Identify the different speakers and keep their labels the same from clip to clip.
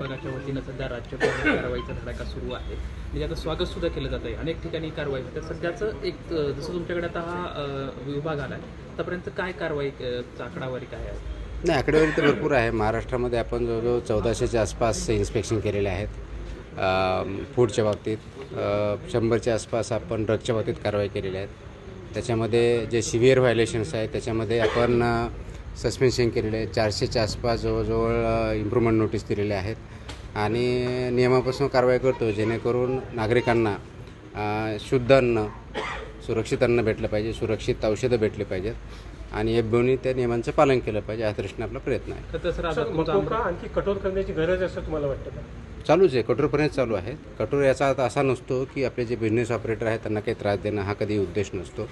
Speaker 1: विभागाच्या वतीनं सध्या राज्यभर कारवाईचा धडाका सुरू आहे. म्हणजे आता स्वागत सुद्धा केलं जात आहे. अनेक ठिकाणी कारवाई होते. सध्याचं एक जसं तुमच्याकडे आता हा विभाग आला आहे, आतापर्यंत काय कारवाईचा आकडावारी काय आहे?
Speaker 2: नाही, आकडेवारी तर भरपूर आहे. महाराष्ट्रामध्ये आपण जवळजवळ 1400च्या आसपास इन्स्पेक्शन केलेले आहेत. फूडच्या बाबतीत 100च्या आसपास आपण ड्रगच्या बाबतीत कारवाई केलेल्या आहेत. त्याच्यामध्ये जे सिव्हिअर व्हायलेशन्स आहेत त्याच्यामध्ये आपण सस्पेन्शन केलेले आहे. 400च्या आसपास जवळजवळ इम्प्रूव्हमेंट नोटीस दिलेले आहेत आणि नियमापासून कारवाई करतो जेणेकरून नागरिकांना शुद्ध अन्न, सुरक्षित अन्न भेटलं पाहिजे, सुरक्षित औषधं भेटली पाहिजेत आणि एफबीओनी त्या नियमांचं पालन केलं पाहिजे. या दृष्टीने आपला प्रयत्न आहे.
Speaker 3: तर आणखी कठोर करण्याची गरज असं तुम्हाला वाटतं का?
Speaker 2: चालूच आहे, कठोरपणे चालू आहे. कठोर याचा अर्थ असा नसतो की आपले जे बिझनेस ऑपरेटर आहेत त्यांना काही त्रास देणं हा कधी उद्देश नसतो.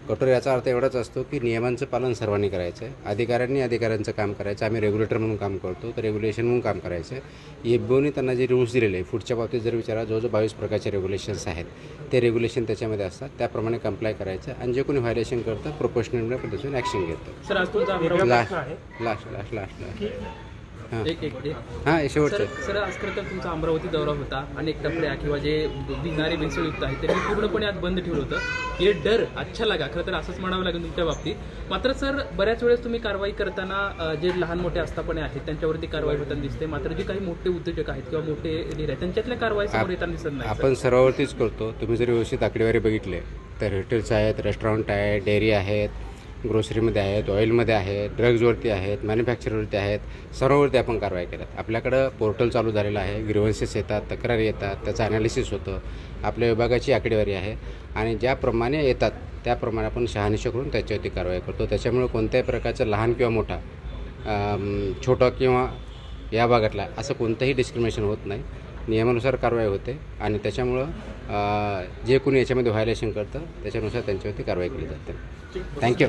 Speaker 2: कठोर याचा अर्थ एवढाच असतो की नियमांचं पालन सर्वांनी करायचं आहे. अधिकाऱ्यांनी अधिकाऱ्यांचं काम करायचं. आम्ही रेग्युलेटर म्हणून काम करतो तर रेग्युलेशन म्हणून काम करायचं आहे. एफबीओनी त्यांना जे रूल्स दिलेले आहे, फूडच्या बाबतीत जर विचारा जवळजवळ 22 प्रकारचे रेग्युलेशन्स आहेत. ते रेग्युलेशन त्याच्यामध्ये असतात, त्याप्रमाणे कंप्लाय करायचं आणि जे कोणी व्हायलेशन करतं प्रोपोर्शनल पद्धतीने ॲक्शन घेतं.
Speaker 1: सर, आज तुमचा
Speaker 2: हां, शेवटचं.
Speaker 1: सर, आज खरं तर तुमचा अमरावती दौरा होता. अनेक टपऱ्या किंवा जे बिनारे भेसळयुक्त आहेत त्यांनी पूर्णपणे आज बंद ठेवलं होतं. हे डर अच्छा लागा, खरं तर असंच म्हणावं लागेल तुमच्या बाबतीत. मात्र सर, बऱ्याच वेळेस तुम्ही कारवाई करताना जे लहान मोठे आस्थापने आहेत त्यांच्यावरती कारवाई होताना दिसते. मात्र जे काही मोठे उद्योजक आहेत किंवा मोठे डीलर आहेत त्यांच्यातल्या कारवाई समोर येताना दिसत नाही.
Speaker 2: आपण सर्वावरतीच करतो. तुम्ही जर व्यवस्थित आकडेवारी बघितले तर हॉटेल्स आहेत, रेस्टॉरंट आहेत, डेअरी आहेत, ग्रोसरीमध्ये आहेत, ऑइलमध्ये आहेत, ड्रग्जवरती आहेत, मॅन्युफॅक्चरवरती आहेत, सर्ववरती आपण कारवाई केल्यात. आपल्याकडं पोर्टल चालू झालेलं आहे. ग्रीव्हन्सेस येतात, तक्रारी येतात, त्याचं ॲनालिसिस होतं. आपल्या विभागाची आकडेवारी आहे आणि ज्याप्रमाणे येतात त्याप्रमाणे आपण शहानिशा करून त्याच्यावरती कारवाई करतो. त्याच्यामुळे कोणत्याही प्रकारचं लहान किंवा मोठा, छोटा किंवा या भागातला असं कोणतंही डिस्क्रिमिनेशन होत नाही. नियमानुसार कारवाई होते आणि त्याच्यामुळं जे कोणी याच्यामध्ये व्हायलेशन करतं त्याच्यानुसार त्यांच्यावरती कारवाई केली जाते. थँक्यू.